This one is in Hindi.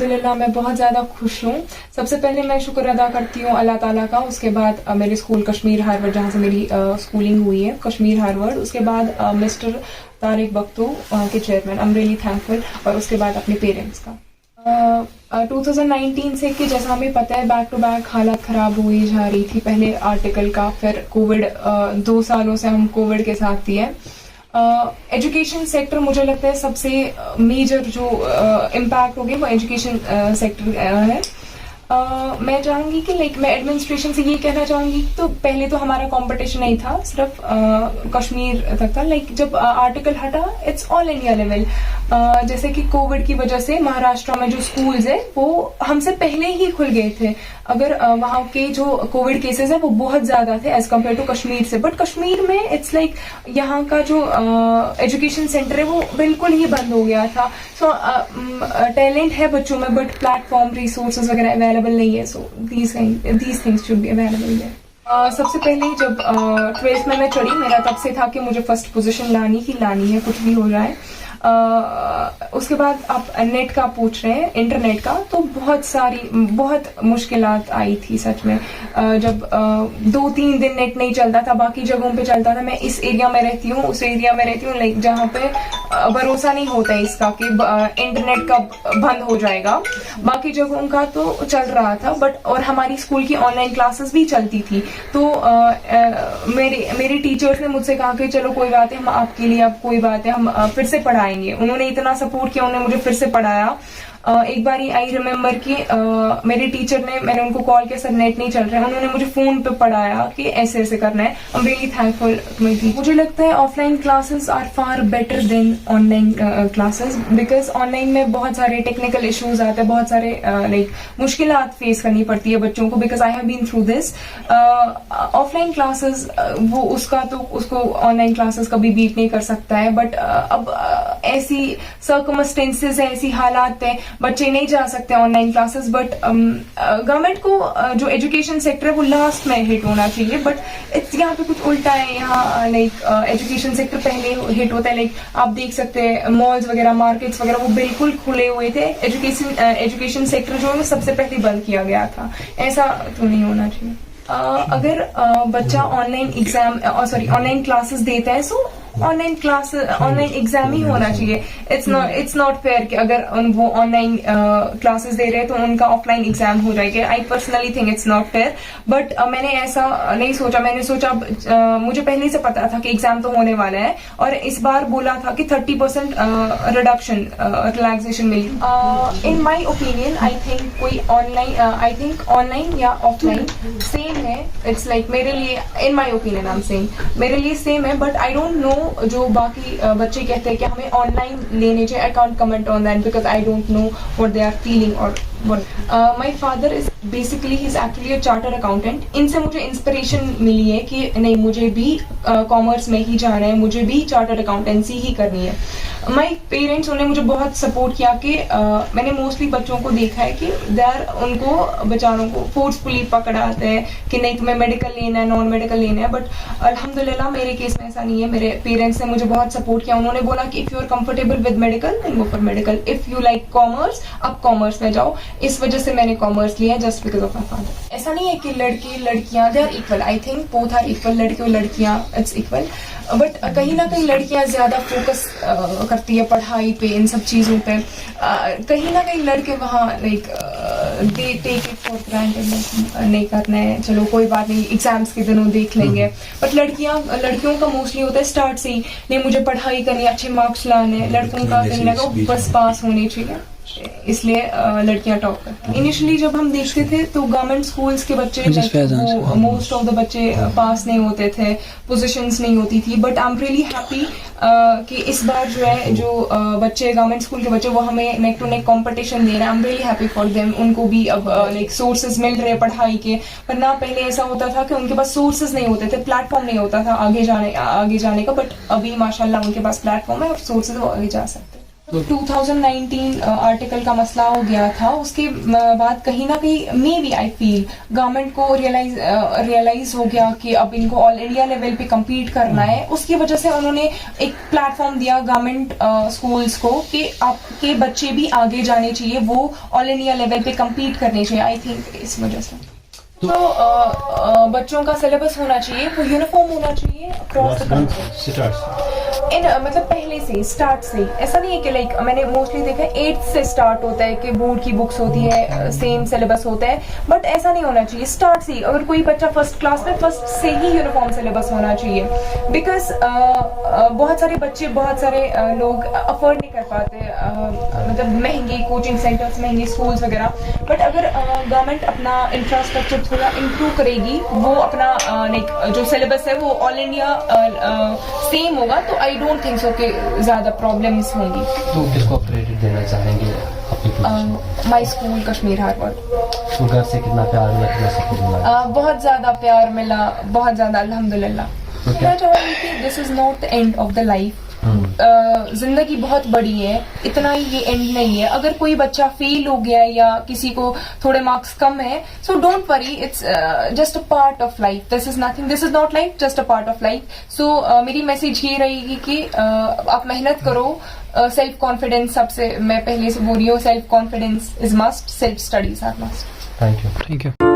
अल्हम्दुलिल्लाह मैं बहुत ज़्यादा खुश हूँ। सबसे पहले मैं शुक्र अदा करती हूँ अल्लाह ताला का। उसके बाद मेरे स्कूल कश्मीर हार्वर्ड, जहाँ से मेरी स्कूलिंग हुई है, कश्मीर हार्वर्ड। उसके बाद मिस्टर तारिक बख्तू के chairman, I am really thankful. और उसके बाद अपने पेरेंट्स का। 2019 से कि जैसा हमें पता है बैक टू बैक हालत ख़राब हुई जा रही थी। पहले आर्टिकल का, फिर कोविड, 2 सालों से हम कोविड के साथ ही है। एजुकेशन सेक्टर मुझे लगता है सबसे मेजर जो इम्पैक्ट हो गया वो एजुकेशन सेक्टर है। मैं चाहूँगी कि मैं एडमिनिस्ट्रेशन से ये कहना चाहूँगी, तो पहले तो हमारा कंपटीशन नहीं था, सिर्फ कश्मीर तक था। जब आर्टिकल हटा, इट्स ऑल इंडिया लेवल। जैसे कि कोविड की वजह से महाराष्ट्र में जो स्कूल्स है वो हमसे पहले ही खुल गए थे। अगर वहाँ के जो कोविड केसेस है वो बहुत ज़्यादा थे एज कम्पेयर टू कश्मीर से। बट कश्मीर में इट्स यहाँ का जो एजुकेशन सेंटर है वो बिल्कुल ही बंद हो गया था। सो टैलेंट है बच्चों में, बट प्लेटफॉर्म, रिसोर्सेज वगैरह अवेलेबल नहीं है। So these things should be available है। सबसे पहले जब 12th में मैं चढ़ी, मेरा तब से था कि मुझे फर्स्ट पोजीशन लानी है, कुछ भी हो जाए। उसके बाद आप नेट का पूछ रहे हैं, इंटरनेट का, तो बहुत मुश्किलात आई थी सच में। जब 2-3 दिन नेट नहीं चलता था, बाकी जगहों पे चलता था। मैं इस एरिया में रहती हूँ, उस एरिया में रहती हूँ जहाँ पे भरोसा नहीं होता है इसका कि इंटरनेट कब बंद हो जाएगा। बाकी जगहों का तो चल रहा था, बट और हमारी स्कूल की ऑनलाइन क्लासेस भी चलती थी। तो मेरे टीचर्स ने मुझसे कहा कि चलो कोई बात है, हम आपके लिए, अब कोई बात है, हम फिर से पढ़ाएंगे। उन्होंने इतना सपोर्ट किया, उन्होंने मुझे फिर से पढ़ाया। एक बार आई रिमेम्बर कि मेरे टीचर ने, मैंने उनको कॉल किया, सर नेट नहीं चल रहा है, उन्होंने मुझे फोन पे पढ़ाया कि ऐसे ऐसे करना है। I am really thankful to my teacher. मुझे लगता है offline classes are far better than online classes, because online में बहुत सारे टेक्निकल इश्यूज आते हैं, बहुत सारे मुश्किलात फेस करनी पड़ती है बच्चों को, because I have been through this. Offline classes वो उसको ऑनलाइन क्लासेस कभी बीट नहीं कर सकता है। बट अब ऐसी सर्कमस्टेंसेस है, ऐसी हालात है, बच्चे नहीं जा सकते ऑनलाइन क्लासेस। बट गवर्नमेंट को जो एजुकेशन सेक्टर है वो लास्ट में हिट होना चाहिए। बट यहाँ पे कुछ उल्टा है। यहाँ एजुकेशन सेक्टर पहले हिट होता है। आप देख सकते हैं मॉल्स वगैरह, मार्केट्स वगैरह वो बिल्कुल खुले हुए थे। एजुकेशन सेक्टर जो है वो सबसे पहले बंद किया गया था। ऐसा तो नहीं होना चाहिए। अगर बच्चा ऑनलाइन क्लासेस देता है, सो ऑनलाइन एग्जाम ही होना चाहिए। इट्स नॉट फेयर कि अगर वो ऑनलाइन क्लासेस दे रहे हैं तो उनका ऑफलाइन एग्जाम हो जाएगा। I personally think it's not fair. But मैंने ऐसा नहीं सोचा। मैंने सोचा, मुझे पहले से पता था कि एग्जाम तो होने वाला है, और इस बार बोला था कि 30% रिडक्शन, रिलैक्सेशन मिली। In my opinion I think online या ऑफलाइन सेम है। इट्स मेरे लिए, in my opinion I am saying, मेरे लिए सेम है। बट आई डोंट नो जो बाकी बच्चे कहते हैं कि हमें ऑनलाइन लेने चाहिए। I can't comment on that because I don't know what they are feeling और my father is basically he is actually a chartered accountant. इनसे मुझे इंस्पिरेशन मिली है कि नहीं, मुझे भी कॉमर्स में ही जाना है, मुझे भी चार्टर्ड अकाउंटेंसी ही करनी है। माई पेरेंट्स, उन्होंने मुझे बहुत सपोर्ट किया कि मैंने मोस्टली बच्चों को देखा है कि उनको बेचारों को फोर्सफुली पकड़ाते हैं कि नहीं तुम्हें मेडिकल लेना है, नॉन मेडिकल लेना है। बट अल्हम्दुलिल्लाह मेरे केस में ऐसा नहीं है। मेरे पेरेंट्स ने मुझे बहुत सपोर्ट किया। उन्होंने बोला कि if you are comfortable with medical then go for medical, if you like commerce अब कॉमर्स में जाओ। इस वजह से मैंने कॉमर्स लिया, just because of my father. ऐसा नहीं है कि लड़के लड़कियां they are equal. I think both are equal, लड़के और लड़कियां इट्स इक्वल। बट कहीं ना कहीं लड़कियां ज्यादा फोकस करती है पढ़ाई पे, इन सब चीजों पे। कहीं ना कहीं लड़के वहाँ they take it for granted, नहीं करना है, चलो कोई बात नहीं, एग्जाम्स के दिनों देख लेंगे। बट लड़कियों का मोस्टली होता है स्टार्ट से ही, नहीं मुझे पढ़ाई करनी है, अच्छे मार्क्स लाने। लड़कों का कहीं ना कहीं बस पास होने चाहिए, इसलिए लड़कियां टॉप करती हैं। इनिशियली जब हम देखते थे तो गवर्नमेंट स्कूल्स के बच्चे, मोस्ट ऑफ द बच्चे पास नहीं होते थे, पोजीशंस नहीं होती थी। But I am really happy कि इस बार जो बच्चे गवर्नमेंट स्कूल के बच्चे वो हमें नेक टू नेक कंपटीशन दे रहे हैं। आई am really happy for them. उनको भी अब सोर्सेज मिल रहे हैं पढ़ाई के, वरना पहले ऐसा होता था कि उनके पास सोर्सेज नहीं होते थे, प्लेटफॉर्म नहीं होता था आगे जाने का। बट अभी माशाल्लाह उनके पास प्लेटफॉर्म है और सोर्सेज वो आगे जा सकते हैं। 2019 आर्टिकल का मसला हो गया था, उसके बाद कहीं ना कहीं maybe I feel government को रियलाइज हो गया कि अब इनको ऑल इंडिया लेवल पे compete करना है। उसकी वजह से उन्होंने एक प्लेटफॉर्म दिया गवर्नमेंट स्कूल्स को कि आपके बच्चे भी आगे जाने चाहिए, वो ऑल इंडिया लेवल पे compete करने चाहिए। आई थिंक इस वजह से तो बच्चों का सिलेबस होना चाहिए, वो यूनिफॉर्म होना चाहिए अक्रॉस द कंट्री। मतलब पहले से स्टार्ट से ऐसा नहीं है कि लाइक मैंने मोस्टली देखा है 8th से स्टार्ट होता है कि बोर्ड की बुक्स होती है, सेम सिलेबस होता है, बट ऐसा नहीं होना चाहिए। स्टार्ट से अगर कोई बच्चा फर्स्ट क्लास में, फर्स्ट से ही यूनिफॉर्म सिलेबस होना चाहिए, बिकॉज बहुत सारे बच्चे, बहुत सारे लोग अफोर्ड नहीं कर पाते, मतलब महंगे कोचिंग सेंटर्स, महंगे स्कूल्स वगैरह। बट अगर गवर्नमेंट अपना इंफ्रास्ट्रक्चर थोड़ा इम्प्रूव करेगी, वो अपना लाइक जो सिलेबस है वो ऑल इंडिया सेम होगा, तो आई डोंट थिंक सो कि ज्यादा प्रॉब्लम्स होंगी। तो किसको क्रेडिट देना चाहेंगे अपनी माई स्कूल कश्मीर हार्वर्ड। तो घर से कितना प्यार मिला, कितना सपोर्ट मिला? बहुत ज्यादा प्यार मिला, बहुत ज्यादा, अल्हम्दुलिल्लाह। मैं चाहूंगी कि this is not the end of the life. जिंदगी बहुत बड़ी है, इतना ही ये एंड नहीं है। अगर कोई बच्चा फेल हो गया या किसी को थोड़े मार्क्स कम है, so don't worry, it's just a part of life. This is nothing, this is not life, just a part of life. So मेरी मैसेज ये रहेगी कि आप मेहनत करो, सेल्फ कॉन्फिडेंस सबसे, मैं पहले से बोल रही हूँ, self confidence is must, self studies are must. Thank you.